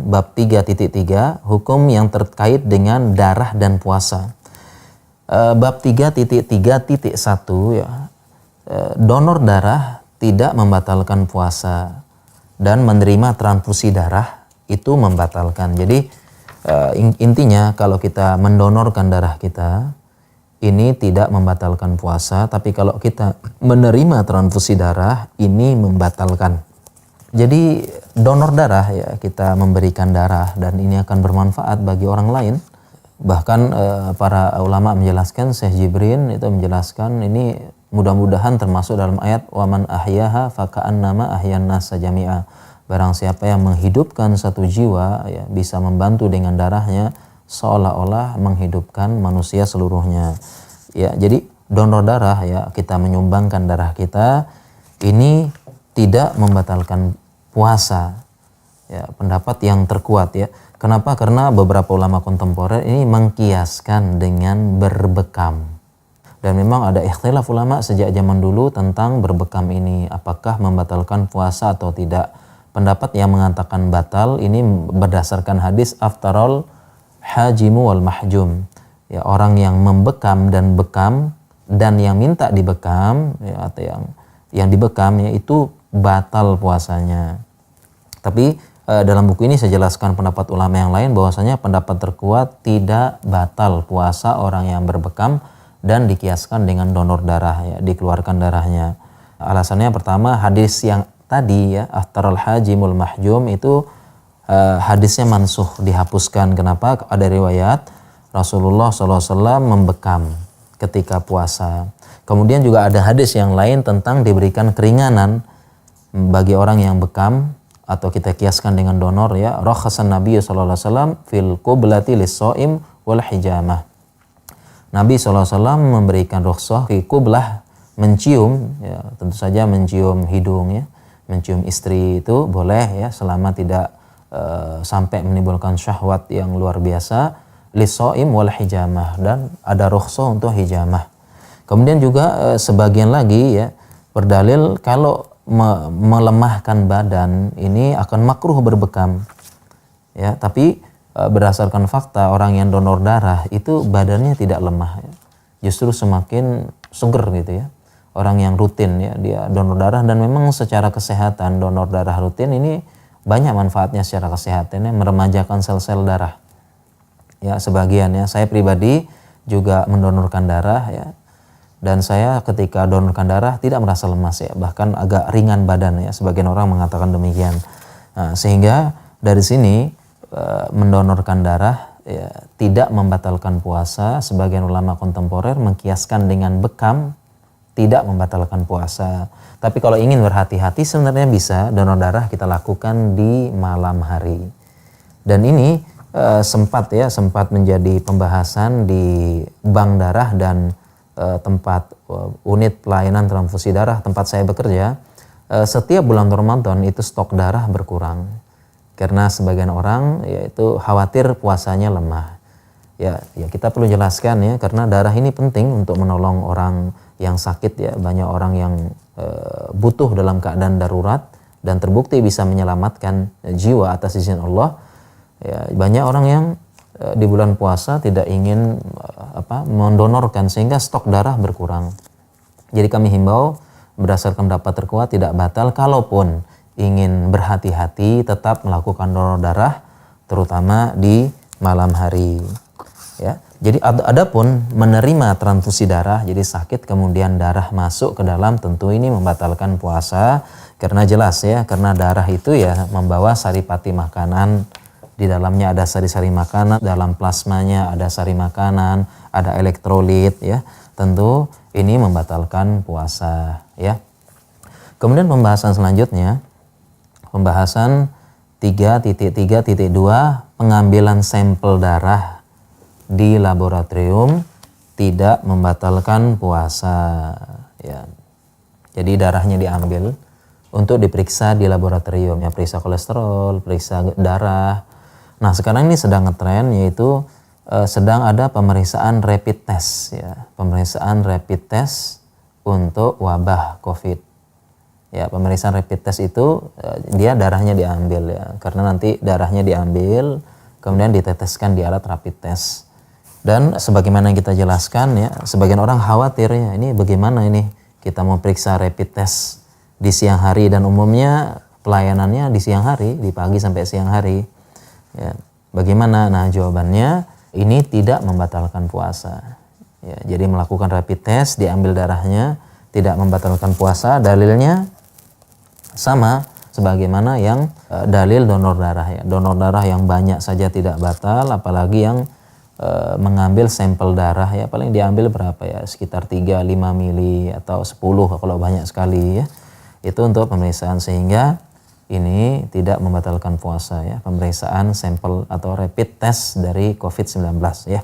bab 3.3 hukum yang terkait dengan darah dan puasa. Bab 3.3.1 ya, donor darah tidak membatalkan puasa dan menerima transfusi darah itu membatalkan. Jadi intinya kalau kita mendonorkan darah kita ini tidak membatalkan puasa, tapi kalau kita menerima transfusi darah ini membatalkan. Jadi donor darah ya, kita memberikan darah dan ini akan bermanfaat bagi orang lain. Bahkan para ulama menjelaskan, Syekh Jibrin itu menjelaskan ini mudah-mudahan termasuk dalam ayat waman ahyaha faka'annama ahyan nasa jami'a. Barang siapa yang menghidupkan satu jiwa ya, bisa membantu dengan darahnya seolah-olah menghidupkan manusia seluruhnya. Ya, jadi donor darah ya, kita menyumbangkan darah kita ini tidak membatalkan puasa. Ya, pendapat yang terkuat ya. Kenapa? Karena beberapa ulama kontemporer ini mengkiaskan dengan berbekam. Dan memang ada ikhtilaf ulama sejak zaman dulu tentang berbekam ini, apakah membatalkan puasa atau tidak. Pendapat yang mengatakan batal ini berdasarkan hadis aftarol hajimu wal mahjum. Ya, orang yang membekam dan bekam dan yang minta dibekam ya, atau yang dibekam ya, itu batal puasanya. Tapi dalam buku ini saya jelaskan pendapat ulama yang lain bahwasanya pendapat terkuat tidak batal puasa orang yang berbekam dan dikiaskan dengan donor darah ya, dikeluarkan darahnya. Alasannya pertama, hadis yang tadi ya aftarul hajimul mahjum itu hadisnya mansuh, dihapuskan. Kenapa? Ada riwayat Rasulullah SAW membekam ketika puasa. Kemudian juga ada hadis yang lain tentang diberikan keringanan bagi orang yang bekam atau kita kiaskan dengan donor ya. Rakhasan Nabi SAW fil qublati lis-shaim wal hijamah. Nabi SAW memberikan rukhsah fi qublah, mencium ya, tentu saja mencium hidung ya, mencium istri itu boleh ya selama tidak sampai menimbulkan syahwat yang luar biasa, lis-shaim wal hijamah, dan ada rukhsah untuk hijamah. Kemudian juga sebagian lagi ya berdalil kalau melemahkan badan ini akan makruh berbekam ya, tapi berdasarkan fakta orang yang donor darah itu badannya tidak lemah ya. Justru semakin seger gitu ya. Orang yang rutin ya dia donor darah, dan memang secara kesehatan donor darah rutin ini banyak manfaatnya secara kesehatannya, meremajakan sel-sel darah. Ya, sebagian ya, saya pribadi juga mendonorkan darah ya. Dan saya ketika donorkan darah tidak merasa lemas ya, bahkan agak ringan badan ya, sebagian orang mengatakan demikian. Nah, sehingga dari sini mendonorkan darah ya, tidak membatalkan puasa. Sebagian ulama kontemporer mengkiaskan dengan bekam tidak membatalkan puasa. Tapi kalau ingin berhati-hati sebenarnya bisa donor darah kita lakukan di malam hari. Dan ini sempat menjadi pembahasan di bank darah dan tempat unit pelayanan transfusi darah tempat saya bekerja. Setiap bulan Ramadan itu stok darah berkurang karena sebagian orang yaitu khawatir puasanya lemah. Ya kita perlu jelaskan ya, karena darah ini penting untuk menolong orang yang sakit ya. Banyak orang yang butuh dalam keadaan darurat dan terbukti bisa menyelamatkan jiwa atas izin Allah. Ya, banyak orang yang di bulan puasa tidak ingin mendonorkan sehingga stok darah berkurang. Jadi kami himbau berdasarkan pendapat terkuat tidak batal, kalaupun ingin berhati-hati tetap melakukan donor darah terutama di malam hari. Ya. Jadi adapun menerima transfusi darah, jadi sakit kemudian darah masuk ke dalam, tentu ini membatalkan puasa karena jelas ya, karena darah itu ya membawa saripati makanan. Di dalamnya ada sari-sari makanan, dalam plasmanya ada sari makanan, ada elektrolit ya. Tentu ini membatalkan puasa ya. Kemudian pembahasan selanjutnya, pembahasan 3.3.2 pengambilan sampel darah di laboratorium tidak membatalkan puasa ya. Jadi darahnya diambil untuk diperiksa di laboratorium ya, periksa kolesterol, periksa darah. Nah, sekarang ini sedang ngetren, yaitu sedang ada pemeriksaan rapid test ya, pemeriksaan rapid test untuk wabah COVID. Ya, pemeriksaan rapid test itu dia darahnya diambil ya, karena nanti darahnya diambil kemudian diteteskan di alat rapid test. Dan sebagaimana yang kita jelaskan ya, sebagian orang khawatir ya, ini bagaimana ini kita mau periksa rapid test di siang hari, dan umumnya pelayanannya di siang hari, di pagi sampai siang hari. Ya, bagaimana? Nah, jawabannya ini tidak membatalkan puasa. Ya, jadi melakukan rapid test, diambil darahnya tidak membatalkan puasa. Dalilnya sama sebagaimana yang dalil donor darah ya. Donor darah yang banyak saja tidak batal, apalagi yang mengambil sampel darah ya, paling diambil berapa ya, sekitar 3-5 mili atau 10 kalau banyak sekali ya. Itu untuk pemeriksaan, sehingga ini tidak membatalkan puasa ya, pemeriksaan sampel atau rapid test dari COVID-19 ya.